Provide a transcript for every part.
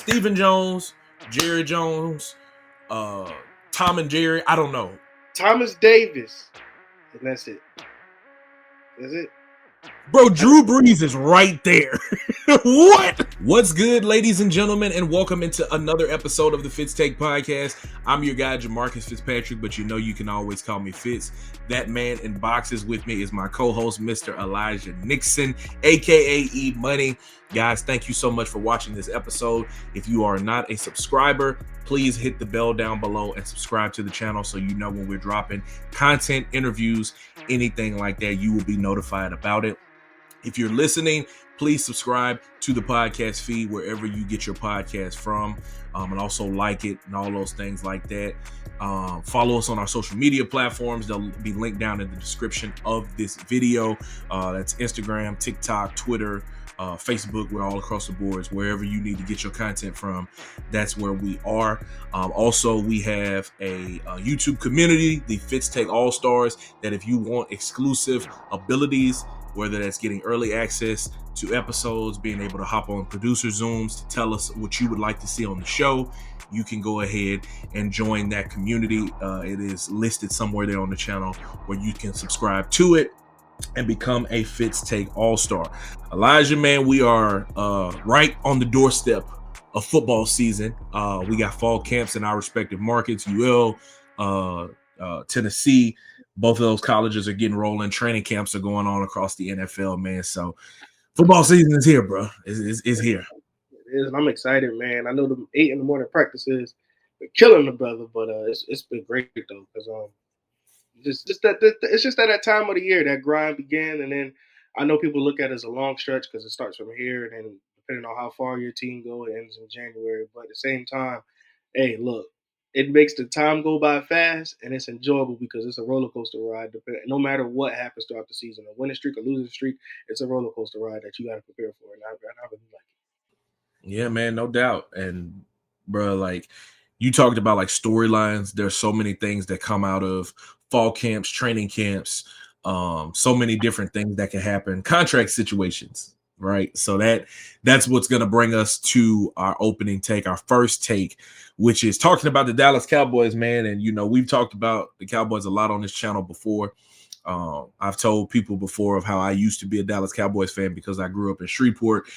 Stephen Jones, Jerry Jones, Tom and Jerry. I don't know. Thomas Davis. And that's it. That's it. Bro, Drew Brees is right there. What? What's good, ladies and gentlemen, and welcome into another episode of the Fitz Take Podcast. I'm your guy, Jamarcus Fitzpatrick, but you know you can always call me Fitz. That man in boxes with me is my co-host, Mr. Elijah Nixon, a.k.a. E-Money. Guys, thank you so much for watching this episode. If you are not a subscriber, please hit the bell down below and subscribe to the channel so you know when we're dropping content, interviews, anything like that, you will be notified about it. If you're listening, please subscribe to the podcast feed wherever you get your podcast from, and also like it and all those things like that. Follow us on our social media platforms. They'll be linked down in the description of this video. That's Instagram, TikTok, Twitter, Facebook. We're all across the boards. Wherever you need to get your content from, that's where we are. Also, we have a YouTube community, the Fitz Take All-Stars, that if you want exclusive abilities, whether that's getting early access to episodes, being able to hop on producer Zooms to tell us what you would like to see on the show, you can go ahead and join that community. It is listed somewhere there on the channel where you can subscribe to it and become a Fitz Take All-Star. Elijah, man, we are right on the doorstep of football season. We got fall camps in our respective markets, UL, Tennessee. Both of those colleges are getting rolling. Training camps are going on across the NFL, man. So football season is here, bro. It's here. It is, and I'm excited, man. I know the 8 in the morning practices are killing the brother, but it's been great though, because it's just that time of the year that grind began, and then I know people look at it as a long stretch because it starts from here, and then depending on how far your team go, it ends in January. But at the same time, hey, look, it makes the time go by fast, and it's enjoyable because it's a roller coaster ride. No matter what happens throughout the season, a winning streak, a losing streak, it's a roller coaster ride that you got to prepare for, and I really like it. Yeah, man, no doubt. And bro, like you talked about like storylines. There's so many things that come out of fall camps, training camps, so many different things that can happen, contract situations, right? So that's what's going to bring us to our opening take, our first take, which is talking about the Dallas Cowboys, man. And you know, we've talked about the Cowboys a lot on this channel before. I've told people before of how I used to be a Dallas Cowboys fan because I grew up in Shreveport.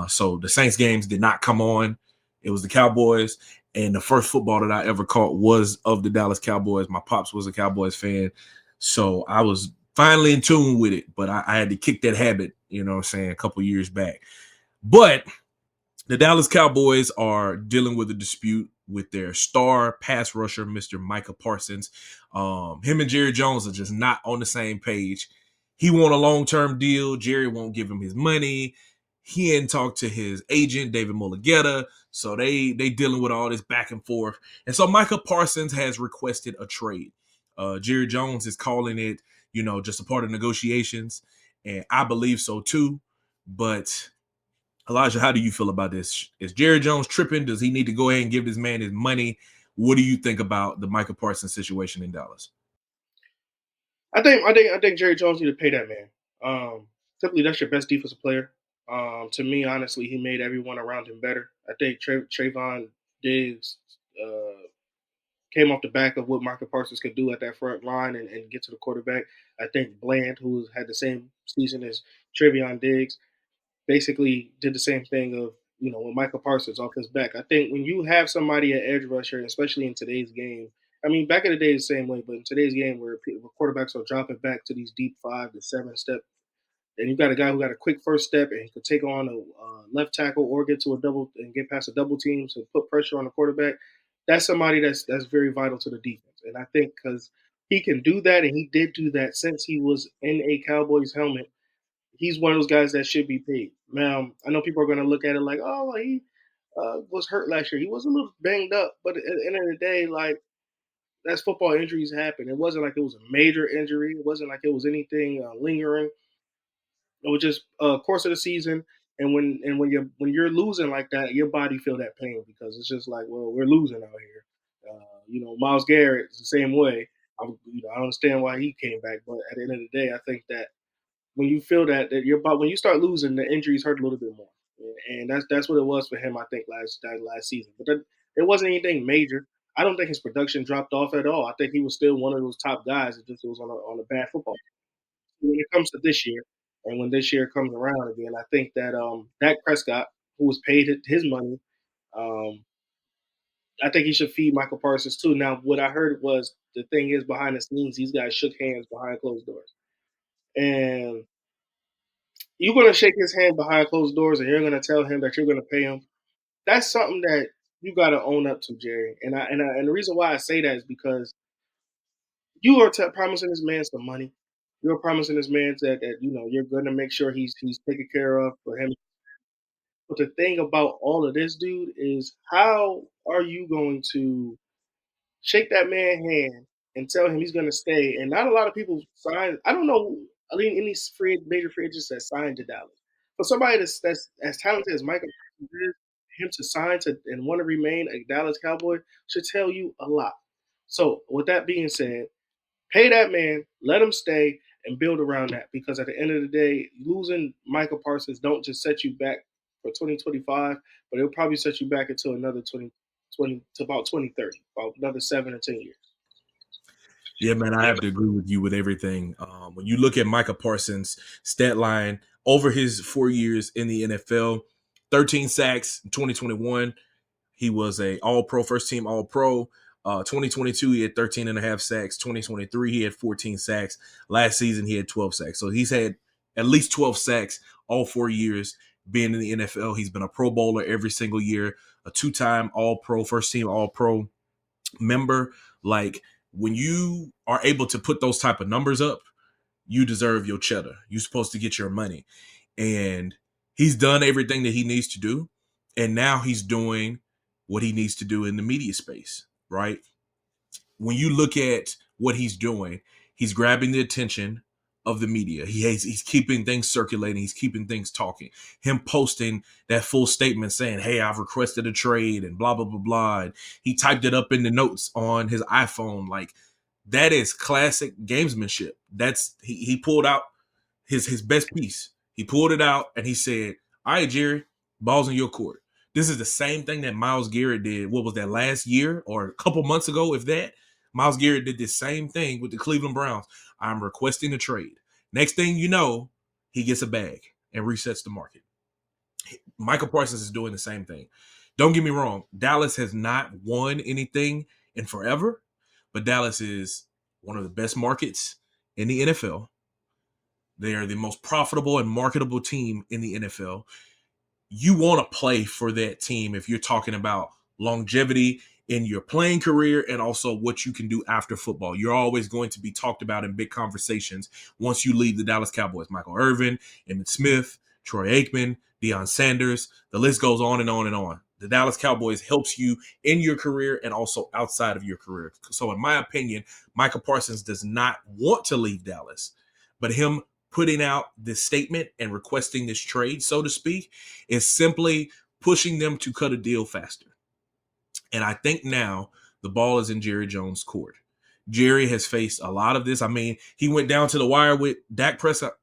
So the Saints games did not come on. It was the Cowboys. And the first football that I ever caught was of the Dallas Cowboys. My pops was a Cowboys fan. So I was finally in tune with it. But I had to kick that habit, you know what I'm saying, a couple years back. But the Dallas Cowboys are dealing with a dispute with their star pass rusher, Mr. Micah Parsons. Him and Jerry Jones are just not on the same page. He want a long-term deal. Jerry won't give him his money. He hadn't talked to his agent, David Mulligetta. So they dealing with all this back and forth. And so Micah Parsons has requested a trade. Jerry Jones is calling it, you know, just a part of negotiations. And I believe so too. But Elijah, how do you feel about this? Is Jerry Jones tripping? Does he need to go ahead and give this man his money? What do you think about the Micah Parsons situation in Dallas? I think Jerry Jones need to pay that man. Simply, that's your best defensive player. To me, honestly, he made everyone around him better. I think Trayvon Diggs came off the back of what Micah Parsons could do at that front line and get to the quarterback. I think Bland, who had the same season as Trayvon Diggs, basically did the same thing of, you know, when Micah Parsons off his back. I think when you have somebody at edge rusher, especially in today's game, I mean, back in the day, the same way, but in today's game where quarterbacks are dropping back to these deep 5 to 7 step, and you've got a guy who got a quick first step and he could take on a left tackle or get to a double and get past a double team to put pressure on the quarterback. That's somebody that's very vital to the defense. And I think because he can do that, and he did do that since he was in a Cowboys helmet, he's one of those guys that should be paid. Now, I know people are going to look at it like, oh, he was hurt last year. He was a little banged up, but at the end of the day, like, that's football. Injuries happen. It wasn't like it was a major injury. It wasn't like it was anything lingering. It was just course of the season. And when you're losing like that, your body feel that pain because it's just like, well, we're losing out here. You know, Myles Garrett is the same way. I understand why he came back, but at the end of the day, I think that when you feel that when you start losing, the injuries hurt a little bit more. And that's what it was for him, I think, last season. But it wasn't anything major. I don't think his production dropped off at all. I think he was still one of those top guys. It just was on a bad football team. When it comes to this year, and when this year comes around again, I think that Dak Prescott, who was paid his money, um, I think he should feed Michael Parsons too. Now, what I heard was the thing is behind the scenes, these guys shook hands behind closed doors, and you're gonna shake his hand behind closed doors, and you're gonna tell him that you're gonna pay him. That's something that you got to own up to, Jerry. And the reason why I say that is because you are promising this man some money. You're promising this man that you're going to make sure he's taken care of for him. But the thing about all of this, dude, is how are you going to shake that man's hand and tell him he's going to stay? And not a lot of people sign. I don't know. I mean, any major free agents that signed to Dallas. For somebody that's as talented as Micah Parsons is, him to sign to and want to remain a Dallas Cowboy should tell you a lot. So, with that being said, pay that man, let him stay, and build around that. Because at the end of the day, losing Micah Parsons don't just set you back for 2025, but it'll probably set you back until another 2020 to about 2030, about another 7 or 10 years. Yeah, man, I have to agree with you with everything. When you look at Micah Parsons' stat line over his 4 years in the NFL, 13 sacks in 2021. He was a All-Pro, first-team All-Pro. 2022, he had 13 and a half sacks. 2023, he had 14 sacks. Last season, he had 12 sacks. So he's had at least 12 sacks all 4 years being in the NFL. He's been a Pro Bowler every single year, a two-time All-Pro, first-team All-Pro member. Like, when you are able to put those type of numbers up, you deserve your cheddar. You're supposed to get your money. And he's done everything that he needs to do. And now he's doing what he needs to do in the media space, right? When you look at what he's doing, he's grabbing the attention of the media. He's keeping things circulating. He's keeping things talking. Him posting that full statement saying, hey, I've requested a trade and blah, blah, blah, blah. And he typed it up in the notes on his iPhone. Like, that is classic gamesmanship. He pulled out his best piece. He pulled it out and he said, all right, Jerry, ball's in your court. This is the same thing that Myles Garrett did. What was that, last year or a couple months ago, if that? Myles Garrett did the same thing with the Cleveland Browns. I'm requesting a trade. Next thing you know, he gets a bag and resets the market. Micah Parsons is doing the same thing. Don't get me wrong. Dallas has not won anything in forever, but Dallas is one of the best markets in the NFL. They are the most profitable and marketable team in the NFL. You want to play for that team if you're talking about longevity in your playing career and also what you can do after football. You're always going to be talked about in big conversations once you leave the Dallas Cowboys. Michael Irvin, Emmitt Smith, Troy Aikman, Deion Sanders. The list goes on and on and on. The Dallas Cowboys helps you in your career and also outside of your career. So in my opinion, Micah Parsons does not want to leave Dallas, but him putting out this statement and requesting this trade, so to speak, is simply pushing them to cut a deal faster. And I think now the ball is in Jerry Jones' court. Jerry has faced a lot of this. I mean, he went down to the wire with Dak Prescott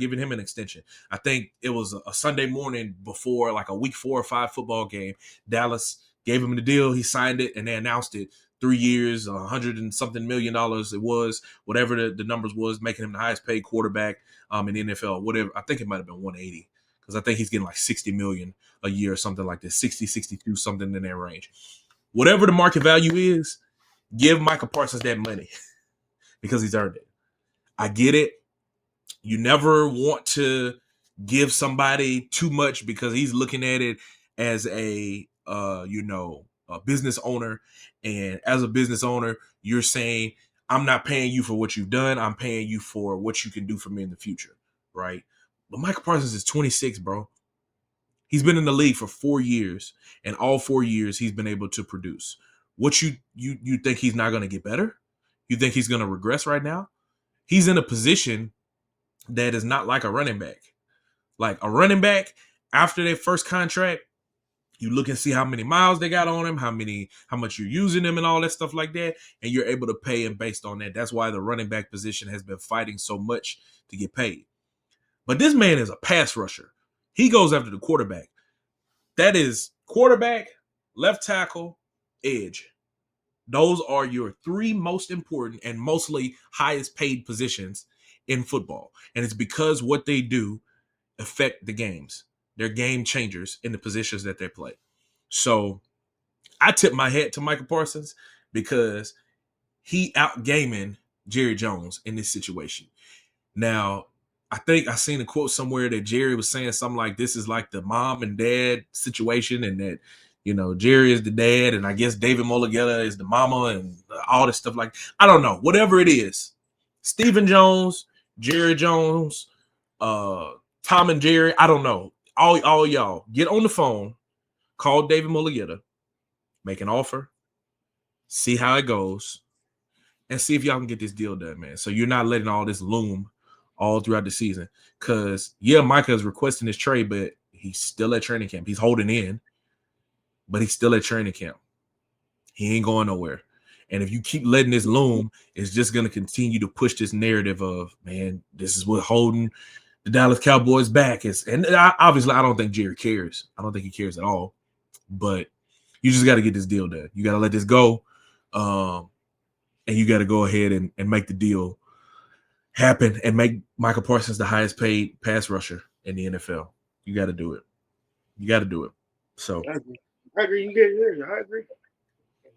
giving him an extension. I think it was a Sunday morning before like a week 4 or 5 football game. Dallas gave him the deal. He signed it and they announced it. 3 years, $100 and something million. It was whatever the numbers was, making him the highest paid quarterback in the NFL. Whatever. I think it might have been 180 because I think he's getting like 60 million a year or something like this, 60, 62, something in that range. Whatever the market value is, give Micah Parsons that money because he's earned it. I get it. You never want to give somebody too much because he's looking at it as a business owner. And as a business owner, you're saying, I'm not paying you for what you've done. I'm paying you for what you can do for me in the future, right? But Micah Parsons is 26, bro. He's been in the league for 4 years, and all 4 years he's been able to produce. What you think he's not going to get better? You think he's going to regress right now? He's in a position that is not like a running back. Like a running back, after their first contract, you look and see how many miles they got on him, how much you're using him and all that stuff like that, and you're able to pay him based on that. That's why the running back position has been fighting so much to get paid. But this man is a pass rusher. He goes after the quarterback. That is quarterback, left tackle, edge. Those are your three most important and mostly highest paid positions in football. And it's because what they do affect the games. They're game changers in the positions that they play. So I tip my hat to Micah Parsons because he outgaming Jerry Jones in this situation. Now, I think I seen a quote somewhere that Jerry was saying something like this is like the mom and dad situation, and that, you know, Jerry is the dad, and I guess David Mulligetta is the mama, and all this stuff. Like, I don't know, whatever it is. Stephen Jones, Jerry Jones, Tom and Jerry, I don't know. All y'all get on the phone, call David Mulligetta, make an offer, see how it goes, and see if y'all can get this deal done, man. So you're not letting all this loom all throughout the season. Because, yeah, Micah is requesting this trade, but he's still at training camp. He's holding in, but he's still at training camp. He ain't going nowhere. And if you keep letting this loom, it's just going to continue to push this narrative of, man, this is what holding the Dallas Cowboys back is. And obviously, I don't think Jerry cares. I don't think he cares at all. But you just got to get this deal done. You got to let this go. And you got to go ahead and make the deal happen and make Micah Parsons the highest paid pass rusher in the NFL. You got to do it. You got to do it. So I agree. You get yours. I agree.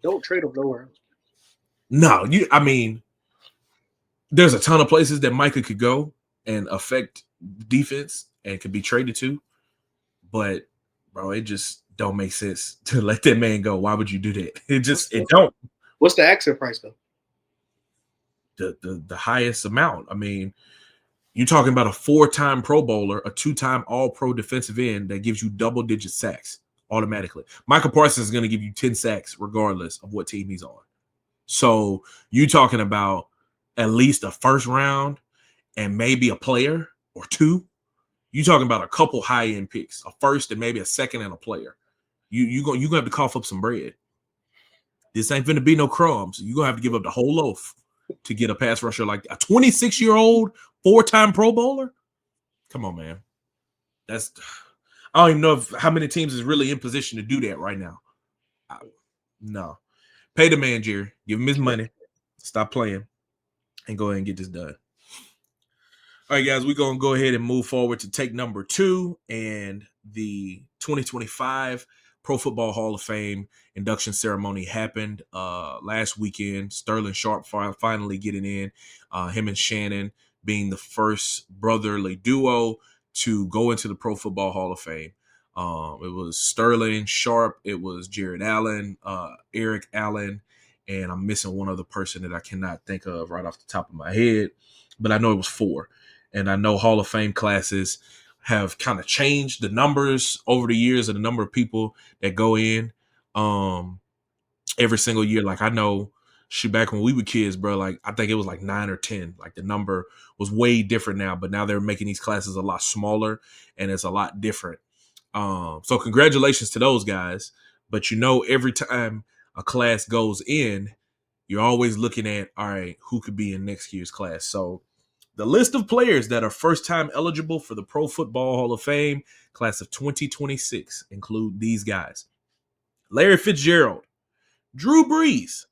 Don't trade him nowhere else. No, I mean, there's a ton of places that Micah could go and affect defense and could be traded to. But, bro, it just don't make sense to let that man go. Why would you do that? It don't. What's the exit price, though? The highest amount. I mean, you're talking about a 4-time Pro Bowler, a 2-time All-Pro defensive end that gives you double-digit sacks automatically. Micah Parsons is going to give you 10 sacks regardless of what team he's on. So you're talking about at least a first round and maybe a player or two. You're talking about a couple high-end picks, a first and maybe a second and a player. You're going to have to cough up some bread. This ain't going to be no crumbs. You're going to have to give up the whole loaf to get a pass rusher like a 26-year-old 4-time Pro Bowler. Come on, man. I don't even know how many teams is really in position to do that right now. No. Pay the man, Jerry. Give him his money. Stop playing and go ahead and get this done. All right, guys, we're going to go ahead and move forward to take number 2 and the 2025 Pro Football Hall of Fame induction ceremony happened last weekend. Sterling Sharp finally getting in. Him and Shannon being the first brotherly duo to go into the Pro Football Hall of Fame. It was Sterling Sharp. It was Jared Allen, Eric Allen, and I'm missing one other person that I cannot think of right off the top of my head, but I know it was 4. And I know Hall of Fame classes have kind of changed the numbers over the years of the number of people that go in every single year. Like I know back when we were kids, bro, like I think it was like 9 or 10. Like the number was way different now, but now they're making these classes a lot smaller and it's a lot different. So congratulations to those guys. But every time a class goes in, you're always looking at, all right, who could be in next year's class. So the list of players that are first-time eligible for the Pro Football Hall of Fame class of 2026 include these guys: Larry Fitzgerald, Drew Brees,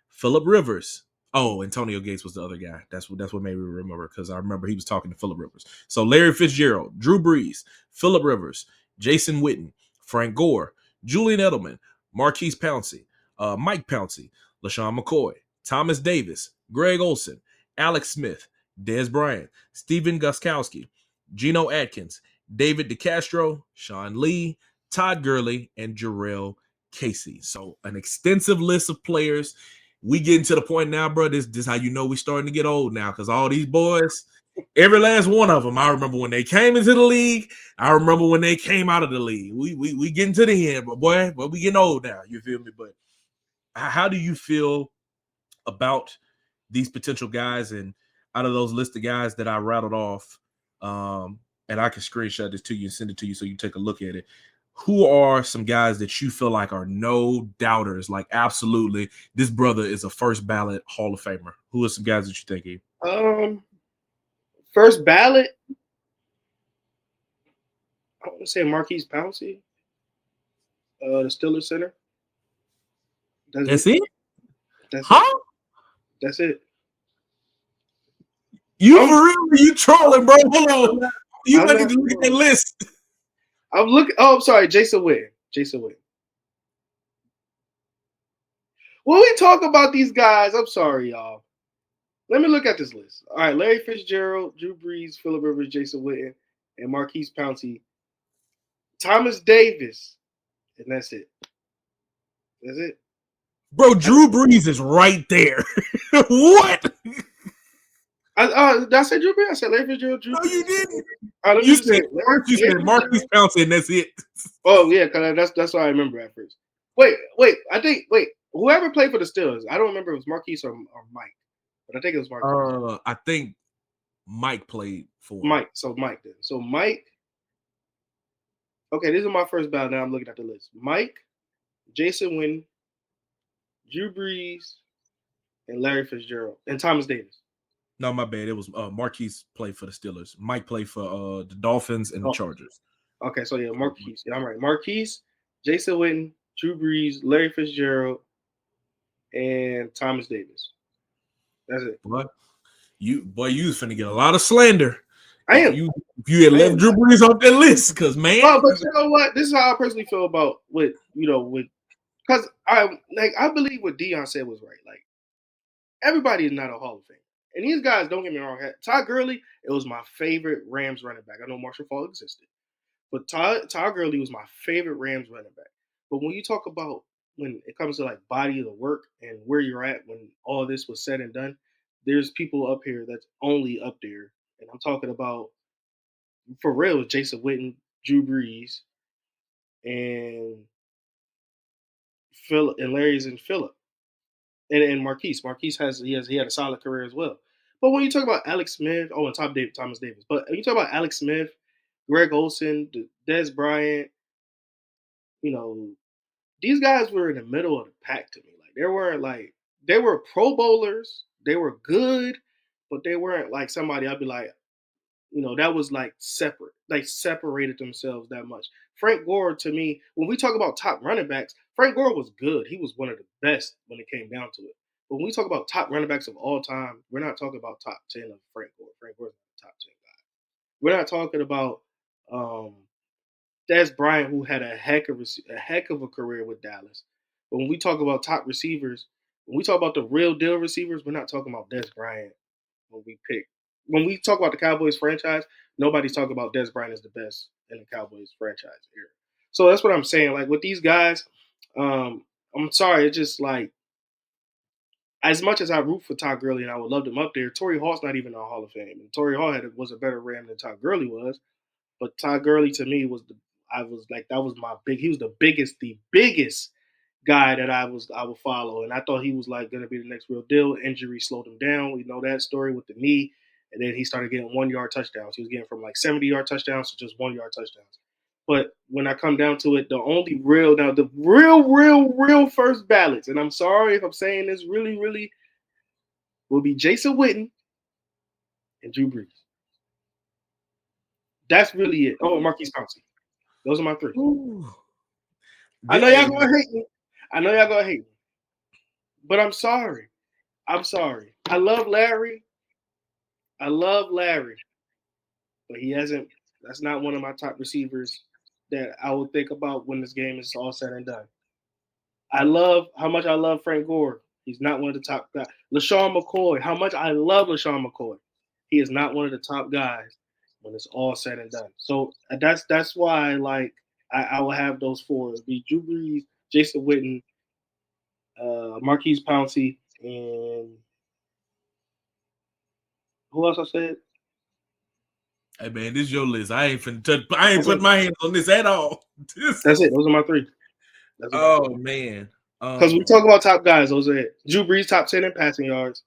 Phillip Rivers. Oh, Antonio Gates was the other guy. That's what made me remember, because I remember he was talking to Phillip Rivers. So Larry Fitzgerald, Drew Brees, Phillip Rivers, Jason Witten, Frank Gore, Julian Edelman, Marquise Pouncey, Mike Pouncey, LaShawn McCoy, Thomas Davis, Greg Olson, Alex Smith, Dez Bryant, Steven Gostkowski, Geno Atkins, David DeCastro, Sean Lee, Todd Gurley, and Jarrell Casey. So an extensive list of players. We getting to the point now, bro. This is how you know we starting to get old now, because all these boys, every last one of them, I remember when they came into the league. I remember when they came out of the league. We getting to the end, but boy, we getting old now. You feel me? But how do you feel about these potential guys? And out of those list of guys that I rattled off, and I can screenshot this to you and send it to you so you take a look at it, who are some guys that you feel like are no doubters, like absolutely this brother is a first ballot Hall of Famer? Who are some guys that you think, Eve? First ballot, I want to say Marquise Pouncey, the Steelers center. That's it? That's Huh? it. That's it. You for real? You trolling, bro? Hold on. You might need to look at that list. I'm looking. Oh, I'm sorry. Jason Witten. Jason Witten. When we talk about these guys, I'm sorry, y'all. Let me look at this list. All right, Larry Fitzgerald, Drew Brees, Phillip Rivers, Jason Witten, and Marquise Pouncey. Thomas Davis, and that's it. That's it. Bro, Drew Brees is right there. What? Did I say Drew Brees? I said Larry Fitzgerald, Drew Brees. No, you didn't. Right, You said Marquise Pouncey, and that's it. Oh, yeah, because that's what I remember at first. Wait. Whoever played for the Steelers, I don't remember if it was Marquise or Mike, but I think it was Marquise. I think Mike played for Mike. So Mike then. So Mike. Okay, this is my first ballot. Now I'm looking at the list. Mike, Jason Witten, Drew Brees, and Larry Fitzgerald, and Thomas Davis. No, my bad. It was Marquise played for the Steelers. Mike played for the Dolphins and the Chargers. Okay, so yeah, Marquise. Yeah, I'm right. Marquise, Jason Witten, Drew Brees, Larry Fitzgerald, and Thomas Davis. That's it. What? You was finna get a lot of slander. I am. If you had left Drew Brees off that list, because man. Oh, but you know what? This is how I personally feel about because I believe what Deion said was right. Like, everybody is not a Hall of Fame. And these guys, don't get me wrong, Todd Gurley, it was my favorite Rams running back. I know Marshall Faulk existed. But Todd Gurley was my favorite Rams running back. But when you talk about when it comes to like body of the work and where you're at when all this was said and done, there's people up here that's only up there. And I'm talking about, for real, Jason Witten, Drew Brees, and Phil and Larry's and Phillip. And Marquise. Marquise he had a solid career as well. But when you talk about Alex Smith, and Thomas Davis. But when you talk about Alex Smith, Greg Olsen, Des Bryant, these guys were in the middle of the pack to me. Like they were Pro Bowlers, they were good, but they weren't like somebody I'd be like, that was like separate. They separated themselves that much. Frank Gore, to me, when we talk about top running backs, Frank Gore was good. He was one of the best when it came down to it. But when we talk about top running backs of all time, we're not talking about top 10 of Frank Gore. Frank Gore's not a top 10 guy. We're not talking about Des Bryant, who had a heck of a career with Dallas. But when we talk about top receivers, when we talk about the real deal receivers, we're not talking about Des Bryant when we talk about the Cowboys franchise, nobody's talking about Des Bryant as the best in the Cowboys franchise era. So that's what I'm saying. Like with these guys, I'm sorry, it's just like as much as I root for Todd Gurley and I would love him up there, Torrey Hall's not even in the Hall of Fame. And Torrey Hall was a better Ram than Todd Gurley was. But Todd Gurley to me he was the biggest guy that I would follow. And I thought he was like gonna be the next real deal. Injury slowed him down. We know that story with the knee. And then he started getting 1 yard touchdowns. He was getting from like 70-yard touchdowns to just 1 yard touchdowns. But when I come down to it, the real first ballots, and I'm sorry if I'm saying this really, really, will be Jason Witten and Drew Brees. That's really it. Oh, Marquise Pouncey. Those are my three. I know y'all gonna hate me. But I'm sorry. I love Larry. But that's not one of my top receivers that I would think about when this game is all said and done. I love Frank Gore. He's not one of the top guys. LaShawn McCoy, how much I love LaShawn McCoy. He is not one of the top guys when it's all said and done. So that's why I will have those four. It'll be Drew Brees, Jason Witten, Marquise Pouncey, and who else I said? Hey man, this is your list. I ain't put my hands on this at all. That's it. Those are my three. Man. Because we talk about top guys, those are it. Drew Brees, top 10 in passing yards.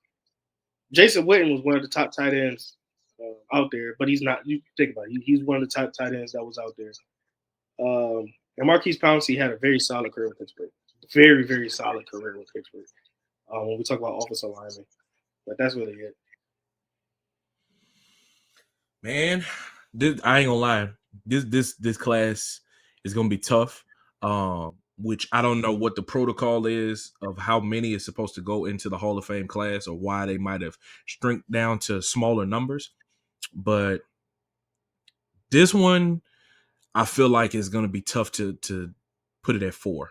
Jason Witten was one of the top tight ends out there, but he's not. You think about it. He's one of the top tight ends that was out there. And Marquise Pouncey had a very solid career with Pittsburgh. Very, very solid career with Pittsburgh. When we talk about offensive linemen. But that's really it. Man, I ain't gonna lie. this class is going to be tough. Which I don't know what the protocol is of how many is supposed to go into the Hall of Fame class, or why they might have shrunk down to smaller numbers. But this one, I feel like is going to be tough to put it at 4,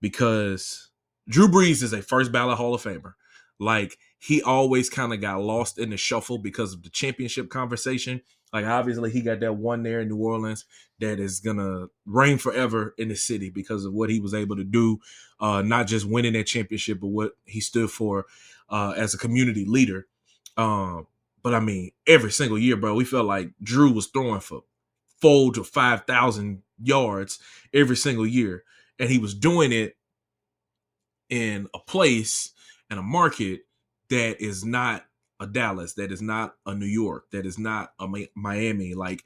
because Drew Brees is a first ballot Hall of Famer. Like, he always kind of got lost in the shuffle because of the championship conversation. Like, obviously, he got that one there in New Orleans that is going to reign forever in the city because of what he was able to do, not just winning that championship, but what he stood for as a community leader. But, I mean, every single year, bro, we felt like Drew was throwing for 4 to 5,000 yards every single year. And he was doing it in a place and a market that is not a Dallas, that is not a New York, that is not a Miami, like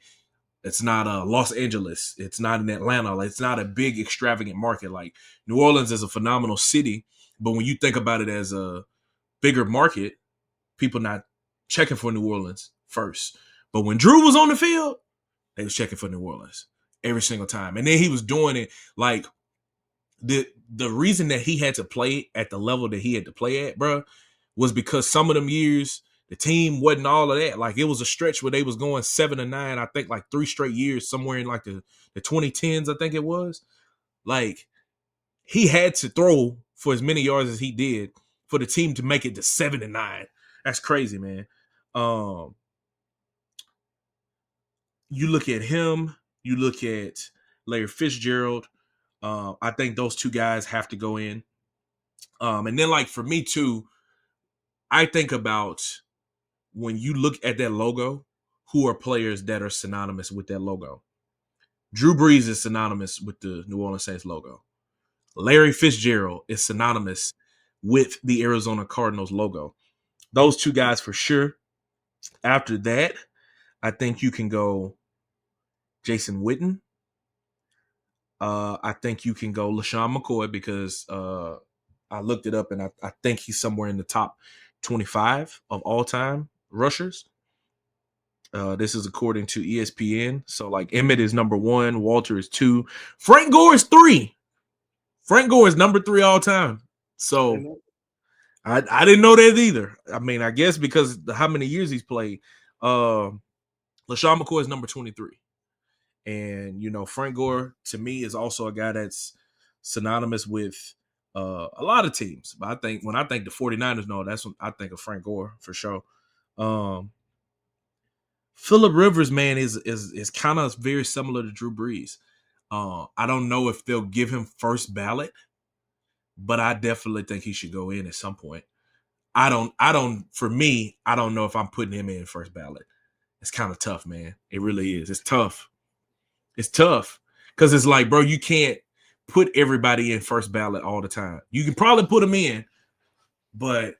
it's not a Los Angeles, it's not in Atlanta, like, it's not a big extravagant market. Like, New Orleans is a phenomenal city, but when you think about it as a bigger market, people not checking for New Orleans first. But when Drew was on the field, they was checking for New Orleans every single time. And then he was doing it like the reason that he had to play at the level that he had to play at, bro, was because some of them years the team wasn't all of that. Like, it was a stretch where they was going 7-9, I think, like 3 straight years, somewhere in like the 2010s, I think it was. Like, he had to throw for as many yards as he did for the team to make it to 7-9. That's crazy, man. You look at him, you look at Larry Fitzgerald. I think those two guys have to go in. And then, like, for me too, I think about when you look at that logo, who are players that are synonymous with that logo. Drew Brees is synonymous with the New Orleans Saints logo. Larry Fitzgerald is synonymous with the Arizona Cardinals logo. Those two guys for sure. After that, I think you can go Jason Witten. I think you can go LaShawn McCoy, because I looked it up, and I think he's somewhere in the top 25 of all time rushers. This is according to ESPN. So, like, Emmett is number 1, Walter is 2, Frank Gore is 3. Frank Gore is number 3 all time. So I didn't know that either. I mean, I guess because how many years he's played. LaShawn McCoy is number 23. And, you know, Frank Gore, to me, is also a guy that's synonymous with a lot of teams. But I think when I think the 49ers, no, that's when I think of Frank Gore for sure. Phillip Rivers, man, is kind of very similar to Drew Brees. I don't know if they'll give him first ballot, but I definitely think he should go in at some point. For me, I don't know if I'm putting him in first ballot. It's kind of tough, man. It really is. It's tough. It's tough because it's like, bro, you can't put everybody in first ballot all the time. You can probably put them in, but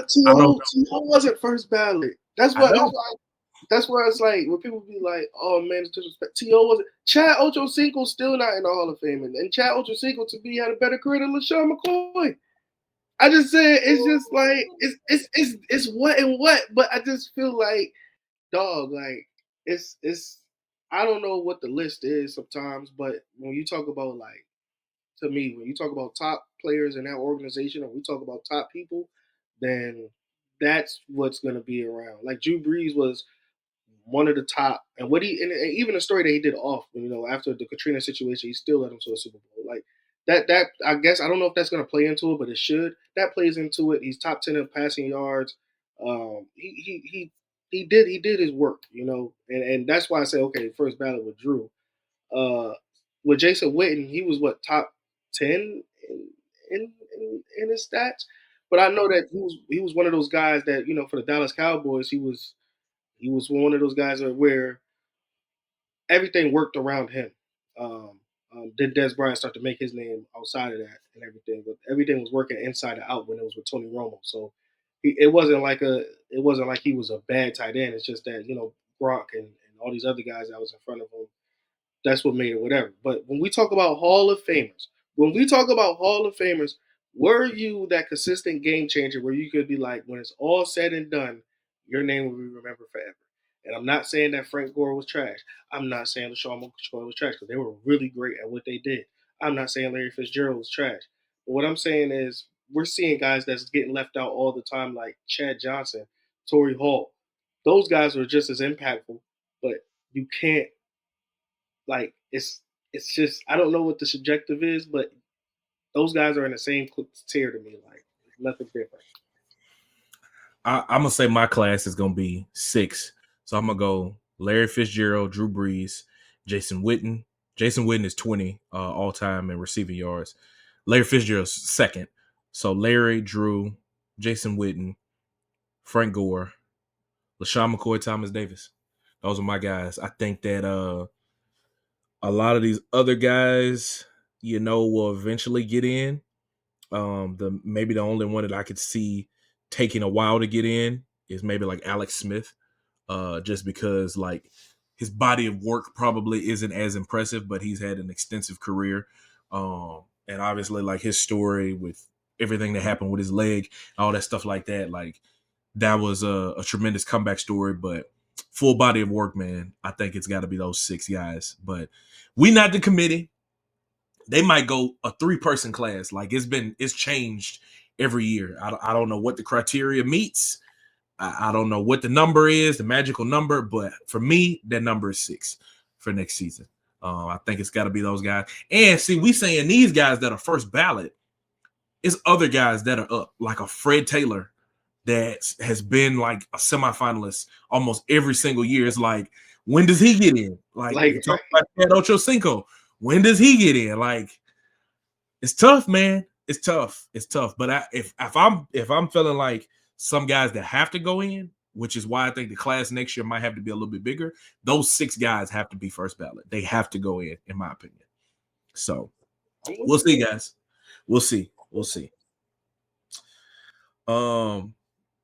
T.O. wasn't first ballot. That's why it's like when people be like, "Oh man, it's disrespect." T.O. wasn't. Chad Ochocinco's still not in the Hall of Fame, and Chad Ochocinco to me had a better career than LaShawn McCoy. I just said it's just like it's what and what, but I just feel like, dog, like it's I don't know what the list is sometimes, but when you talk about, like, to me, when you talk about top players in that organization, or we talk about top people, then that's what's going to be around. Like, Drew Brees was one of the top, and even the story that he did off, after the Katrina situation, he still led them to a Super Bowl. Like, that I guess I don't know if that's going to play into it, but it should. That plays into it. He's top 10 in passing yards. He did his work, and that's why I say, okay, first ballot with Drew. With Jason Witten, he was top 10 in his stats. But I know that he was one of those guys that, for the Dallas Cowboys, he was one of those guys where everything worked around him. Then Des Bryant started to make his name outside of that and everything, but everything was working inside and out when it was with Tony Romo. So it wasn't like he was a bad tight end. It's just that Gronk and all these other guys that was in front of him. That's what made it whatever. But when we talk about Hall of Famers, were you that consistent game changer where you could be like, when it's all said and done, your name will be remembered forever? And I'm not saying that Frank Gore was trash. I'm not saying LaShawn McCoy was trash because they were really great at what they did. I'm not saying Larry Fitzgerald was trash. But what I'm saying is we're seeing guys that's getting left out all the time, like Chad Johnson, Torrey Hall. Those guys were just as impactful, but you can't it's just I don't know what the subjective is, but those guys are in the same tier to me. Like nothing different. I'm gonna say my class is gonna be 6. So I'm gonna go Larry Fitzgerald, Drew Brees, Jason Witten. Jason Witten is 20 all time in receiving yards. Larry Fitzgerald's second. So Larry, Drew, Jason Witten, Frank Gore, LaShawn McCoy, Thomas Davis. Those are my guys. I think that a lot of these other guys, will eventually get in. Maybe the only one that I could see taking a while to get in is maybe like Alex Smith, just because like his body of work probably isn't as impressive, but he's had an extensive career, and obviously like his story with everything that happened with his leg, all that stuff like that, like that was a tremendous comeback story. But full body of work, man, I think it's got to be those 6 guys. But we not the committee. They might go a 3-person class. Like it's changed every year. I don't know what the criteria meets. I don't know what the number is, the magical number, but for me, that number is 6 for next season. I think it's got to be those guys. And see, we saying these guys that are first ballot, it's other guys that are up, like a Fred Taylor that has been like a semifinalist almost every single year. It's like, when does he get in? Like talk about Chad Ochocinco. When does he get in? Like, it's tough, man. It's tough. But if I'm feeling like some guys that have to go in, which is why I think the class next year might have to be a little bit bigger, those 6 guys have to be first ballot. They have to go in my opinion. So we'll see, guys. We'll see.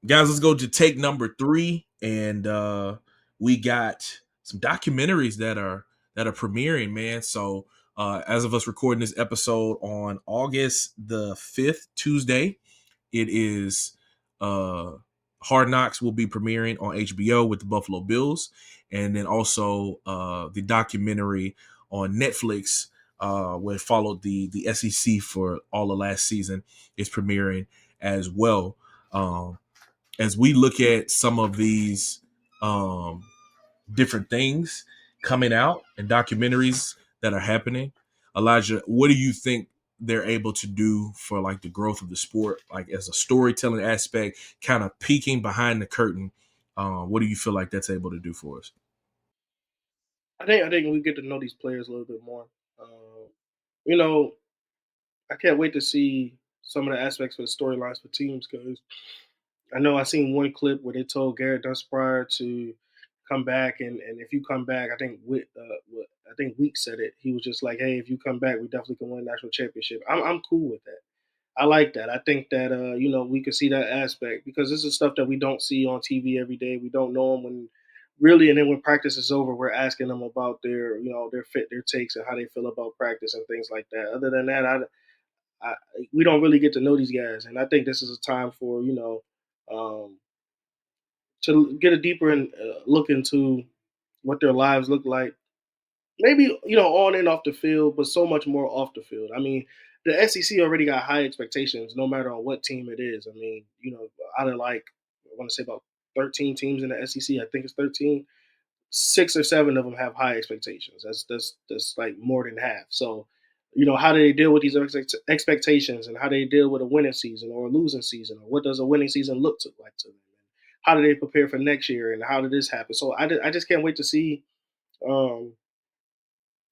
Guys, let's go to take number 3, and we got some documentaries that are premiering, man. So as of us recording this episode on August the 5th, Tuesday, it is Hard Knocks will be premiering on HBO with the Buffalo Bills, and then also the documentary on Netflix where it followed the SEC for all of last season is premiering as well. As we look at some of these different things coming out and documentaries that are happening, Elijah, what do you think they're able to do for like the growth of the sport, like as a storytelling aspect, kind of peeking behind the curtain? What do you feel like that's able to do for us? I think we get to know these players a little bit more. You know, I can't wait to see some of the aspects of the storylines for teams because I know I seen one clip where they told Garrett Duspryor to come back, and if you come back, I think Week said it. He was just like, "Hey, if you come back, we definitely can win a national championship." I'm cool with that. I like that. I think that we could see that aspect because this is stuff that we don't see on TV every day. We don't know them when really, and then when practice is over, we're asking them about their takes and how they feel about practice and things like that. Other than that, we don't really get to know these guys, and I think this is a time for um, to get a deeper look into what their lives look like. Maybe on and off the field, but so much more off the field. I mean, the SEC already got high expectations, no matter on what team it is. I mean, out of like I want to say about 13 teams in the SEC, I think it's 13. 6 or 7 of them have high expectations. That's like more than half. So, how do they deal with these expectations, and how do they deal with a winning season or a losing season, or what does a winning season look like to them? How do they prepare for next year, and how did this happen? So I just can't wait to see um,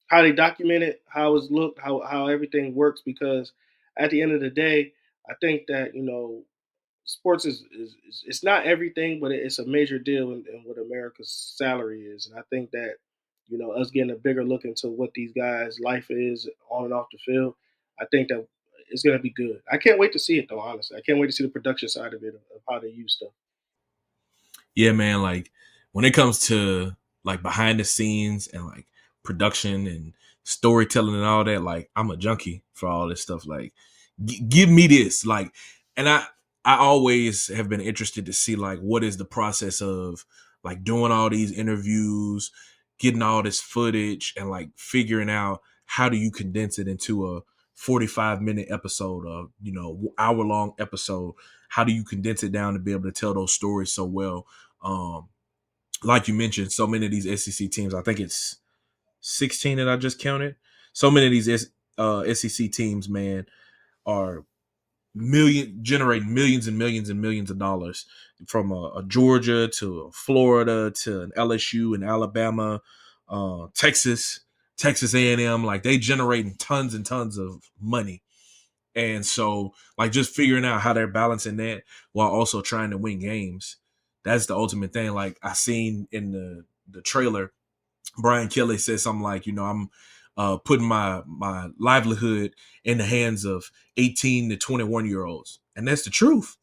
how they document it, how it's looked, how everything works. Because at the end of the day, I think that sports is it's not everything, but it's a major deal in what America's salary is. And I think that us getting a bigger look into what these guys' life is on and off the field, I think that it's going to be good. I can't wait to see it though. Honestly, I can't wait to see the production side of it of how they use stuff. Yeah, man. Like when it comes to like behind the scenes and like production and storytelling and all that, like I'm a junkie for all this stuff. Like, give me this. Like, and I always have been interested to see like what is the process of like doing all these interviews, getting all this footage, and like figuring out how do you condense it into a 45-minute episode, of hour-long episode. How do you condense it down to be able to tell those stories so well? Like you mentioned, so many of these SEC teams, I think it's 16 that I just counted. So many of these SEC teams, man, are generating millions and millions and millions of dollars, from a Georgia to Florida to an LSU and Alabama, Texas A&M. Like, they generating tons and tons of money. And so, like, just figuring out how they're balancing that while also trying to win games. That's the ultimate thing. Like, I seen in the trailer, Brian Kelly said something like, I'm putting my livelihood in the hands of 18 to 21-year-olds. And that's the truth.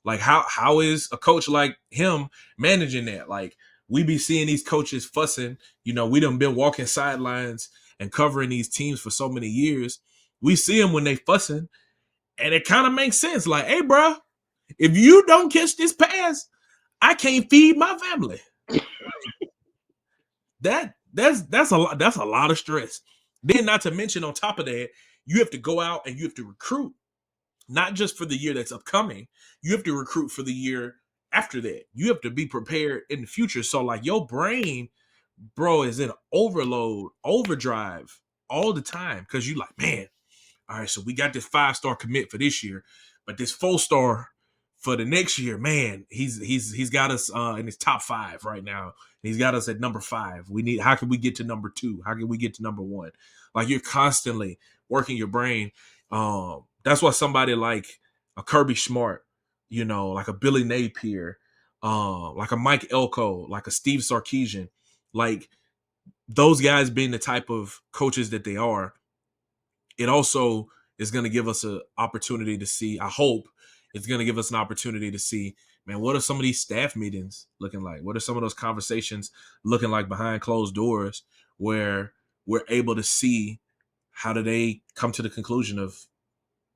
Like, how is a coach like him managing that? Like, we be seeing these coaches fussing. We done been walking sidelines and covering these teams for so many years. We see them when they fussing, and it kind of makes sense. Like, hey, bro, if you don't catch this pass, I can't feed my family. That's a lot. That's a lot of stress. Then, not to mention, on top of that, you have to go out and you have to recruit, not just for the year that's upcoming. You have to recruit for the year after that. You have to be prepared in the future. So, like, your brain, bro, is in overload, overdrive all the time, because you like, man, all right, so we got this 5-star commit for this year, but this 4-star for the next year, man, he's got us in his top 5 right now. He's got us at number 5. How can we get to number 2? How can we get to number 1? Like, you're constantly working your brain. That's why somebody like a Kirby Smart, like a Billy Napier, like a Mike Elko, like a Steve Sarkisian, like those guys being the type of coaches that they are, it also is going to give us an opportunity to see, I hope it's going to give us an opportunity to see, man, what are some of these staff meetings looking like? What are some of those conversations looking like behind closed doors, where we're able to see how do they come to the conclusion of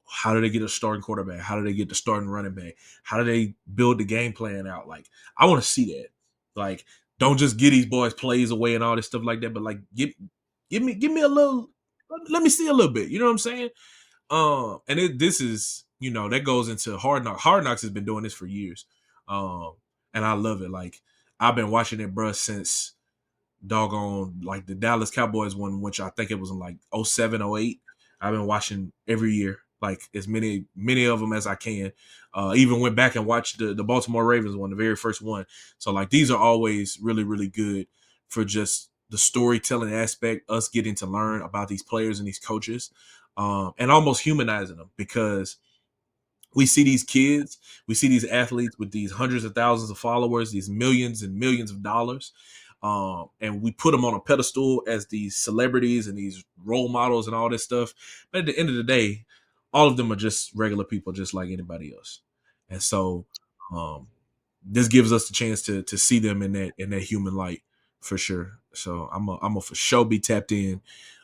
how do they get a starting quarterback? How do they get the starting running back? How do they build the game plan out? Like, I want to see that. Like, don't just get these boys plays away and all this stuff like that, but like give me a little, let me see a little bit. You know what I'm saying? This is, that goes into Hard Knocks. Hard Knocks has been doing this for years. And I love it. Like, I've been watching it, bruh, since doggone, like, the Dallas Cowboys one, which I think it was in like 07, 08. I've been watching every year, like, as many of them as I can. Even went back and watched the Baltimore Ravens one, the very first one. So, like, these are always really, really good for just the storytelling aspect, us getting to learn about these players and these coaches, and almost humanizing them, because we see these kids, we see these athletes with these hundreds of thousands of followers, these millions and millions of dollars, and we put them on a pedestal as these celebrities and these role models and all this stuff. But at the end of the day, all of them are just regular people, just like anybody else. And so, this gives us the chance to see them in that human light, for sure. So I'm a for sure be tapped in.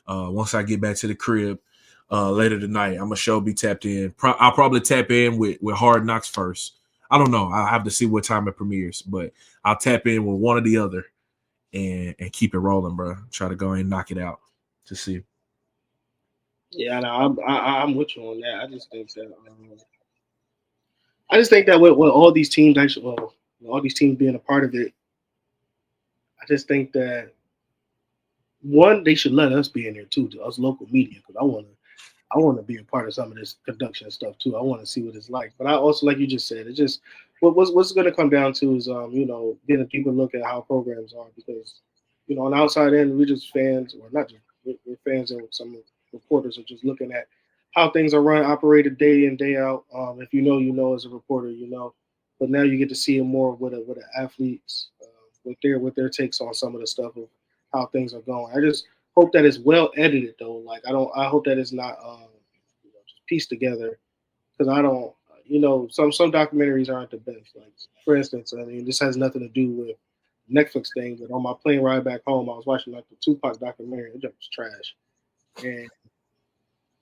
Once I get back to the crib later tonight, I'm a sure be tapped in. I'll probably tap in with Hard Knocks first. I don't know. I'll have to see what time it premieres, but I'll tap in with one or the other and keep it rolling, bro. Try to go and knock it out to see. Yeah, no, I'm with you on that. I just think that with all these teams actually, well, all these teams being a part of it, I just think that one, they should let us be in there too, to us local media, because I want to be a part of some of this production stuff too. I want to see what it's like. But I also, like you just said, it's just what's going to come down to is getting a deeper look at how programs are, because on the outside end, we're just fans, or not just we're fans, and some reporters are just looking at how things are run, operated day in, day out. If you know as a reporter, but now you get to see it more with the athletes, with their takes on some of the stuff of how things are going. I just hope that it's well edited though. Like, I hope that it's not just pieced together, because I don't, some documentaries aren't the best. Like, for instance, I mean, this has nothing to do with Netflix thing, but on my plane ride back home, I was watching like the Tupac documentary. It just was trash, and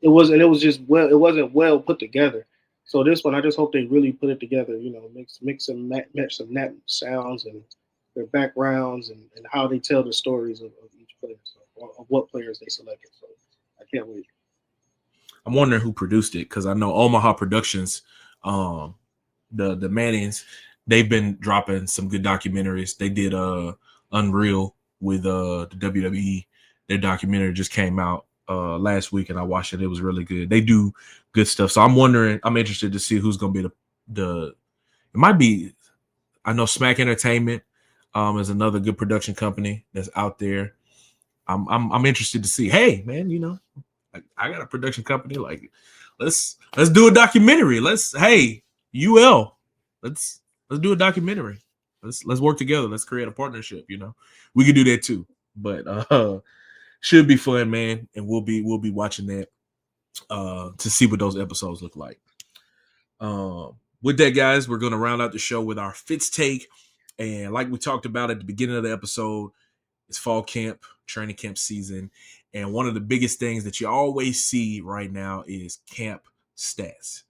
it wasn't well put together. So this one, I just hope they really put it together. Mix and match some sounds, and their backgrounds and how they tell the stories of each player, so, of what players they selected. So I can't wait. I'm wondering who produced it because I know Omaha Productions, the Mannings, they've been dropping some good documentaries. They did Unreal with the WWE. Their documentary just came out last week, and I watched it. It was really good. They do good stuff. So I'm wondering. I'm interested to see who's going to be the. It might be. I know Smack Entertainment is another good production company that's out there. I'm interested to see. Hey, man, I got a production company. Like, let's do a documentary. Hey, UL, let's do a documentary. Let's work together. Let's create a partnership. We could do that too. But should be fun, man. And we'll be watching that to see what those episodes look like. With that, guys, we're gonna round out the show with our Fitz Take. And like we talked about at the beginning of the episode, it's fall camp, training camp season. And one of the biggest things that you always see right now is camp stats.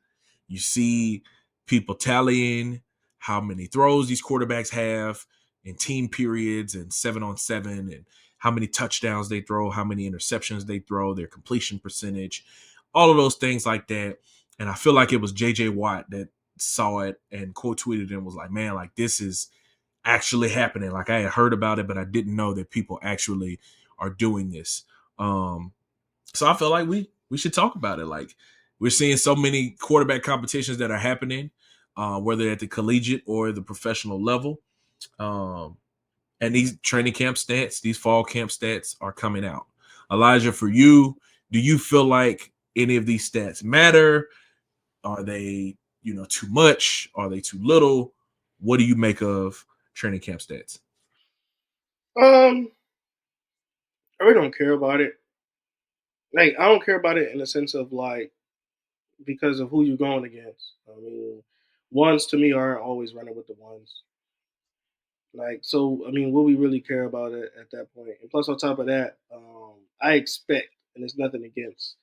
You see people tallying how many throws these quarterbacks have in team periods and 7-on-7, and how many touchdowns they throw, how many interceptions they throw, their completion percentage, all of those things like that. And I feel like it was J.J. Watt that saw it and quote tweeted and was like, man, like this is actually happening. Like I had heard about it, but I didn't know that people actually are doing this. So I feel like we should talk about it. Like we're seeing so many quarterback competitions that are happening, whether at the collegiate or the professional level. And these training camp stats, these fall camp stats are coming out. Elijah, for you, do you feel like any of these stats matter? Are they, too much? Are they too little? What do you make of training camp stats? I really don't care about it. Like I don't care about it in the sense of like because of who you're going against. I mean, ones to me aren't always running with the ones. Like so, I mean, will we really care about it at that point? And plus, on top of that, I expect, and it's nothing against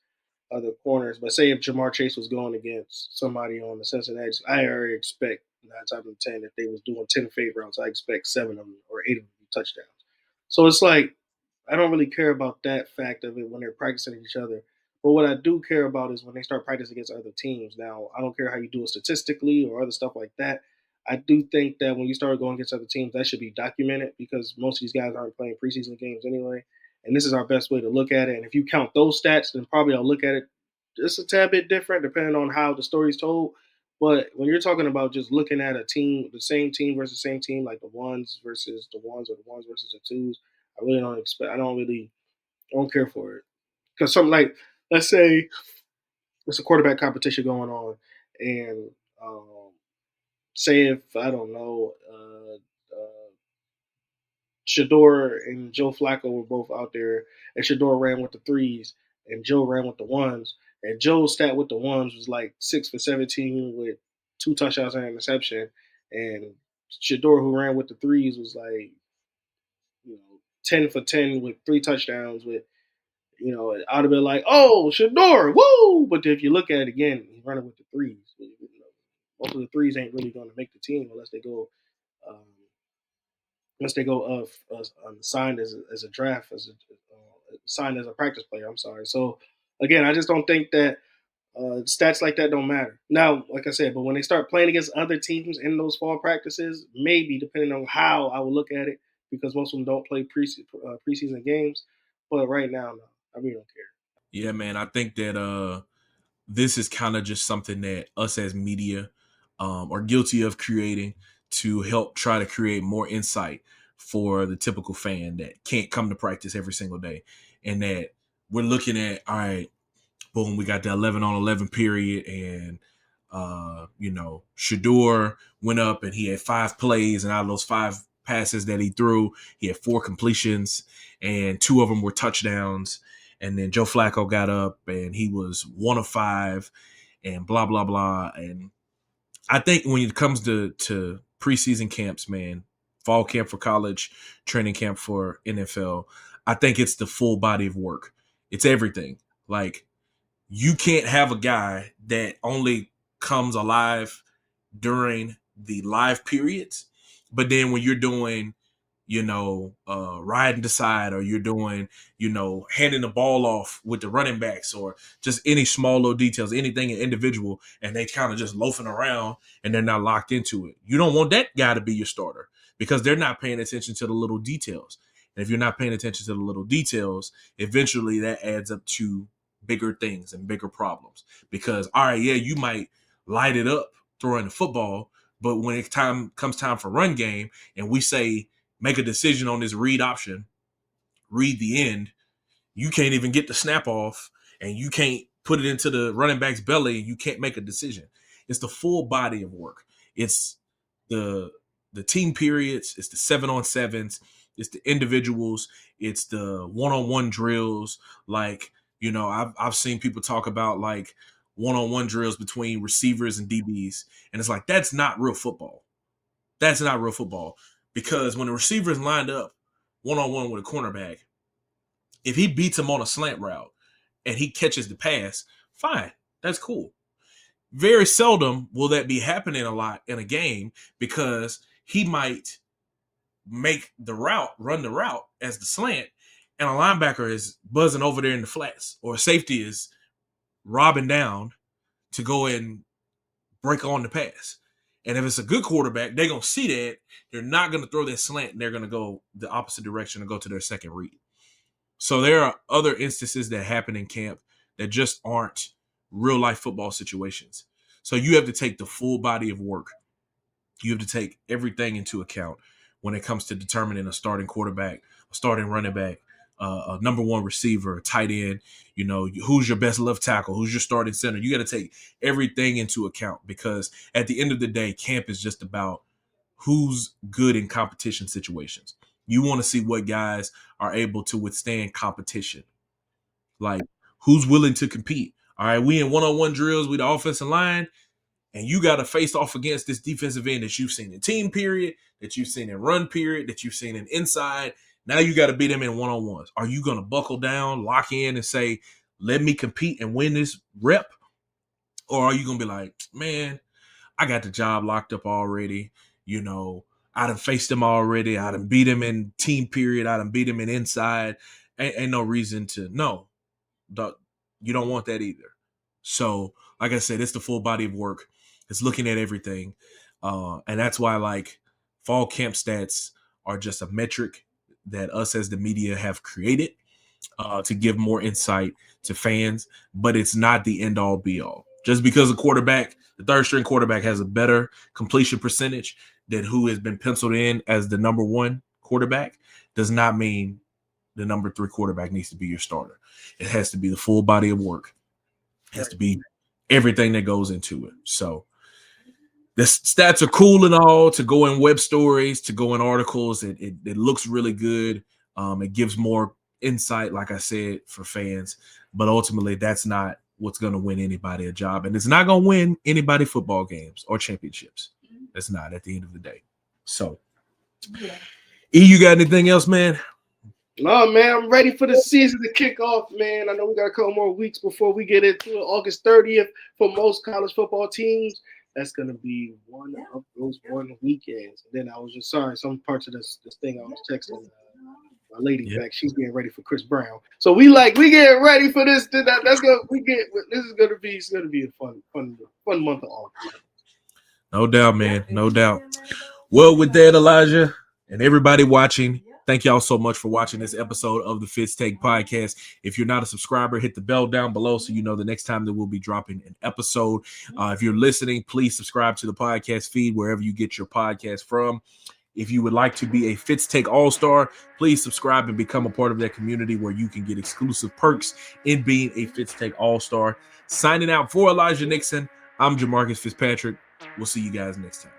other corners, but say if Jamar Chase was going against somebody on the Cincinnati, I already expect 9 times out of 10 if they was doing 10 fade routes, I expect 7 of them or 8 of them to be touchdowns. So it's like I don't really care about that fact of it when they're practicing each other. But what I do care about is when they start practicing against other teams. Now, I don't care how you do it statistically or other stuff like that. I do think that when you start going against other teams, that should be documented because most of these guys aren't playing preseason games anyway. And this is our best way to look at it. And if you count those stats, then probably I'll look at it just a tad bit different depending on how the story's told. But when you're talking about just looking at a team, the same team versus the same team, like the ones versus the ones or the ones versus the twos, I really don't expect. I don't care for it because something like, let's say, there's a quarterback competition going on, and say if I don't know, Shador and Joe Flacco were both out there, and Shador ran with the threes, and Joe ran with the ones, and Joe's stat with the ones was like 6 for 17 with 2 touchdowns and an interception, and Shador who ran with the threes was like 10 for 10 with 3 touchdowns with I'd have been like, oh, Shador, woo! But if you look at it again, he's running with the threes. Most of the threes ain't really going to make the team um, unless they go signed as a draft, signed as a practice player. I'm sorry. So again, I just don't think that stats like that don't matter. Now, like I said, but when they start playing against other teams in those fall practices, maybe depending on how I will look at it, because most of them don't play preseason games. But right now, no, I really don't care. Yeah, man. I think that this is kind of just something that us as media are guilty of creating to help try to create more insight for the typical fan that can't come to practice every single day. And that we're looking at, all right, boom, we got the 11-on-11 period. And, Shador went up and he had 5 plays. And out of those 5 passes that he threw, he had 4 completions and 2 of them were touchdowns. And then Joe Flacco got up and he was 1 of 5 and blah, blah, blah. And I think when it comes to preseason camps, man, fall camp for college, training camp for NFL, I think it's the full body of work. It's everything. Like, you can't have a guy that only comes alive during the live periods, but then when you're doing riding the side, or you're doing, handing the ball off with the running backs, or just any small little details, anything individual, and they kind of just loafing around and they're not locked into it. You don't want that guy to be your starter because they're not paying attention to the little details. And if you're not paying attention to the little details, eventually that adds up to bigger things and bigger problems. Because, all right, yeah, you might light it up throwing the football, but when it comes time for run game and we say make a decision on this read option, read the end, you can't even get the snap off and you can't put it into the running back's belly and you can't make a decision. It's the full body of work. It's the team periods. It's the 7-on-7s. It's the individuals. It's the one-on-one drills. Like, I've seen people talk about like one-on-one drills between receivers and DBs. And it's like, that's not real football. That's not real football. Because when the receiver is lined up one-on-one with a cornerback, if he beats him on a slant route and he catches the pass, fine. That's cool. Very seldom will that be happening a lot in a game because he might make the route, run the route as the slant, and a linebacker is buzzing over there in the flats, or a safety is robbing down to go and break on the pass. And if it's a good quarterback, they're going to see that. They're not going to throw that slant, and they're going to go the opposite direction and go to their second read. So there are other instances that happen in camp that just aren't real-life football situations. So you have to take the full body of work. You have to take everything into account when it comes to determining a starting quarterback, a starting running back, a number one receiver, a tight end, who's your best left tackle, who's your starting center. You got to take everything into account because at the end of the day, camp is just about who's good in competition situations. You want to see what guys are able to withstand competition. Like, who's willing to compete? All right, we in one-on-one drills with the offensive line, and you got to face off against this defensive end that you've seen in team period, that you've seen in run period, that you've seen in inside. Now you got to beat them in one-on-ones. Are you going to buckle down, lock in, and say, let me compete and win this rep? Or are you going to be like, man, I got the job locked up already. I done faced them already. I done beat them in team period. I done beat them in inside. Ain't no reason to. No, you don't want that either. So, like I said, it's the full body of work. It's looking at everything. And that's why, like, fall camp stats are just a metric that us as the media have created to give more insight to fans, but it's not the end-all, be-all. Just because the third-string quarterback has a better completion percentage than who has been penciled in as the number one quarterback does not mean the number 3 quarterback needs to be your starter. It has to be the full body of work. It has to be everything that goes into it. So the stats are cool and all to go in web stories, to go in articles. It looks really good. It gives more insight, like I said, for fans. But ultimately, that's not what's going to win anybody a job. And it's not going to win anybody football games or championships. It's not at the end of the day. So, E, you got anything else, man? No, man, I'm ready for the season to kick off, man. I know we got a couple more weeks before we get into August 30th for most college football teams. That's going to be one of those one weekends. And then I was just sorry, some parts of this thing I was texting my lady back. She's getting ready for Chris Brown. So we getting ready for this. This is going to be a fun month of August. No doubt, man. No doubt. Well, with that, Elijah, and everybody watching, thank y'all so much for watching this episode of the Fitz Take Podcast. If you're not a subscriber, hit the bell down below so you know the next time that we'll be dropping an episode. If you're listening, please subscribe to the podcast feed wherever you get your podcast from. If you would like to be a Fitz Take All-Star, please subscribe and become a part of that community where you can get exclusive perks in being a Fitz Take All-Star. Signing out for Elijah Nixon, I'm Jamarcus Fitzpatrick. We'll see you guys next time.